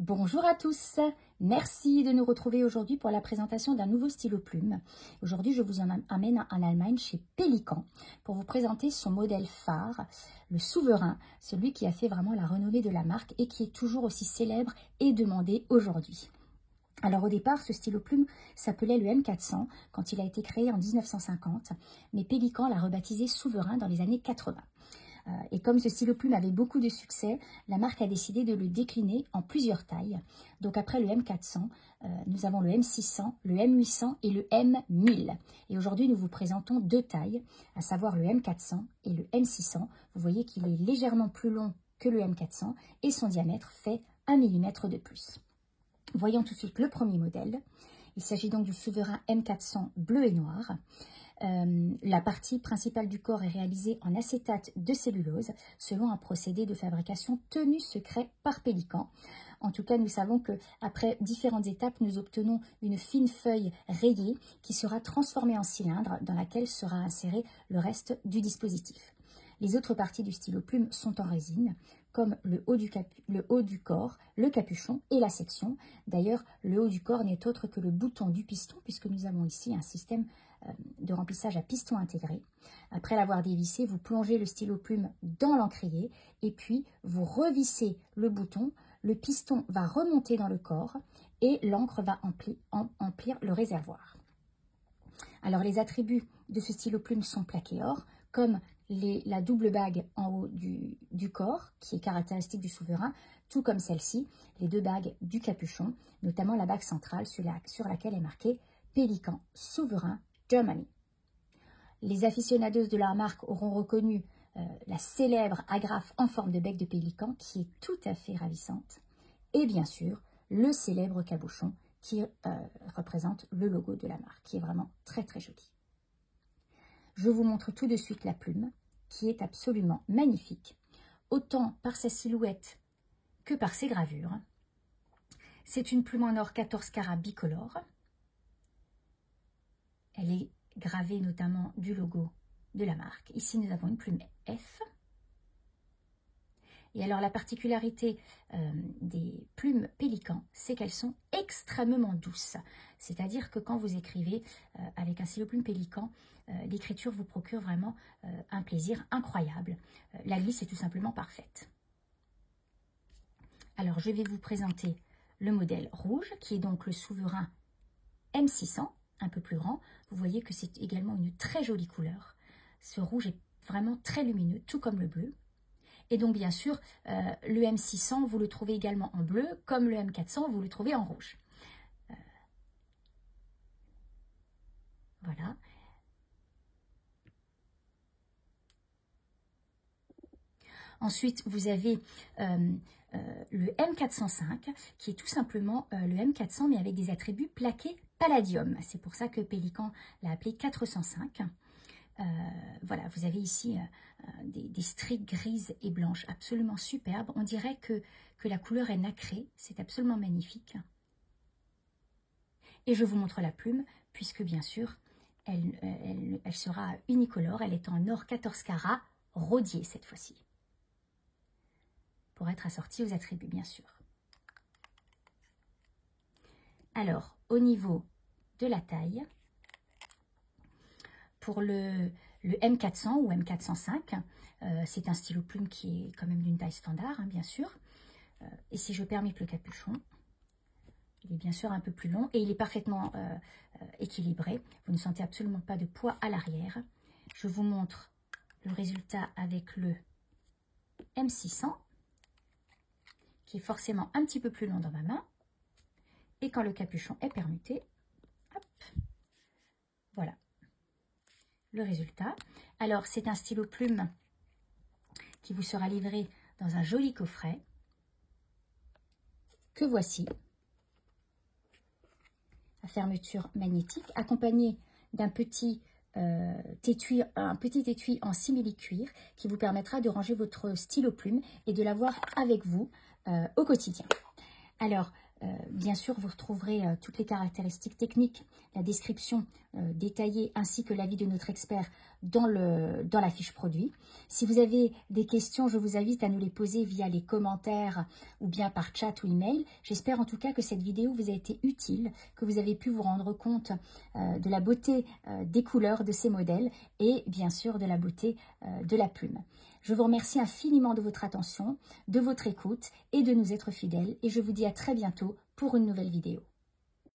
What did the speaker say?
Bonjour à tous, merci de nous retrouver aujourd'hui pour la présentation d'un nouveau stylo plume. Aujourd'hui, je vous amène en Allemagne chez Pelikan pour vous présenter son modèle phare, le Souverain, celui qui a fait vraiment la renommée de la marque et qui est toujours aussi célèbre et demandé aujourd'hui. Alors au départ, ce stylo plume s'appelait le M400 quand il a été créé en 1950, mais Pelikan l'a rebaptisé Souverain dans les années 80. Et comme ce stylo plume avait beaucoup de succès, la marque a décidé de le décliner en plusieurs tailles. Donc après le M400, nous avons le M600, le M800 et le M1000. Et aujourd'hui, nous vous présentons deux tailles, à savoir le M400 et le M600. Vous voyez qu'il est légèrement plus long que le M400 et son diamètre fait 1 mm de plus. Voyons tout de suite le premier modèle. Il s'agit donc du Souverain M400 bleu et noir. La partie principale du corps est réalisée en acétate de cellulose selon un procédé de fabrication tenu secret par Pelikan. En tout cas, nous savons qu'après différentes étapes, nous obtenons une fine feuille rayée qui sera transformée en cylindre dans laquelle sera inséré le reste du dispositif. Les autres parties du stylo plume sont en résine, comme le haut du corps, le capuchon et la section. D'ailleurs, le haut du corps n'est autre que le bouton du piston, puisque nous avons ici un système de remplissage à piston intégré. Après l'avoir dévissé, vous plongez le stylo plume dans l'encrier et puis vous revissez le bouton. Le piston va remonter dans le corps et l'encre va emplir le réservoir. Alors les attributs de ce stylo plume sont plaqués or, comme la double bague en haut du corps, qui est caractéristique du Souverain, tout comme celle-ci, les deux bagues du capuchon, notamment la bague centrale sur laquelle est marqué Pelikan Souverain Germany. Les aficionados de la marque auront reconnu la célèbre agrafe en forme de bec de pélican, qui est tout à fait ravissante, et bien sûr, le célèbre cabochon qui représente le logo de la marque, qui est vraiment très très joli. Je vous montre tout de suite la plume, qui est absolument magnifique, autant par sa silhouette que par ses gravures. C'est une plume en or 14 carats bicolore. Elle est gravée notamment du logo de la marque. Ici, nous avons une plume F. Et alors, la particularité des plumes Pelikan, c'est qu'elles sont extrêmement douces. C'est-à-dire que quand vous écrivez avec un stylo plume Pelikan, l'écriture vous procure vraiment un plaisir incroyable. La glisse est tout simplement parfaite. Alors, je vais vous présenter le modèle rouge, qui est donc le Souverain M600, un peu plus grand. Vous voyez que c'est également une très jolie couleur. Ce rouge est vraiment très lumineux, tout comme le bleu. Et donc, bien sûr, le M600, vous le trouvez également en bleu, comme le M400, vous le trouvez en rouge. Voilà. Ensuite, vous avez le M405, qui est tout simplement le M400, mais avec des attributs plaqués palladium. C'est pour ça que Pelikan l'a appelé 405. Voilà, vous avez ici des stries grises et blanches absolument superbes. On dirait que la couleur est nacrée. C'est absolument magnifique. Et je vous montre la plume, puisque bien sûr, elle sera unicolore. Elle est en or 14 carats, rodier cette fois-ci, pour être assortie aux attributs, bien sûr. Alors, au niveau de la taille, pour le M400 ou M405, c'est un stylo plume qui est quand même d'une taille standard, hein, bien sûr. Et si je permets le capuchon, il est bien sûr un peu plus long et il est parfaitement équilibré. Vous ne sentez absolument pas de poids à l'arrière. Je vous montre le résultat avec le M600, qui est forcément un petit peu plus long dans ma main. Et quand le capuchon est permuté, hop, voilà le résultat. Alors, c'est un stylo plume qui vous sera livré dans un joli coffret que voici. La fermeture magnétique, accompagnée d'un petit étui en simili-cuir qui vous permettra de ranger votre stylo plume et de l'avoir avec vous au quotidien. Alors, bien sûr, vous retrouverez toutes les caractéristiques techniques, la description détaillée ainsi que l'avis de notre expert dans la fiche produit. Si vous avez des questions, je vous invite à nous les poser via les commentaires ou bien par chat ou email. J'espère en tout cas que cette vidéo vous a été utile, que vous avez pu vous rendre compte de la beauté des couleurs de ces modèles et bien sûr de la beauté de la plume. Je vous remercie infiniment de votre attention, de votre écoute et de nous être fidèles et je vous dis à très bientôt pour une nouvelle vidéo.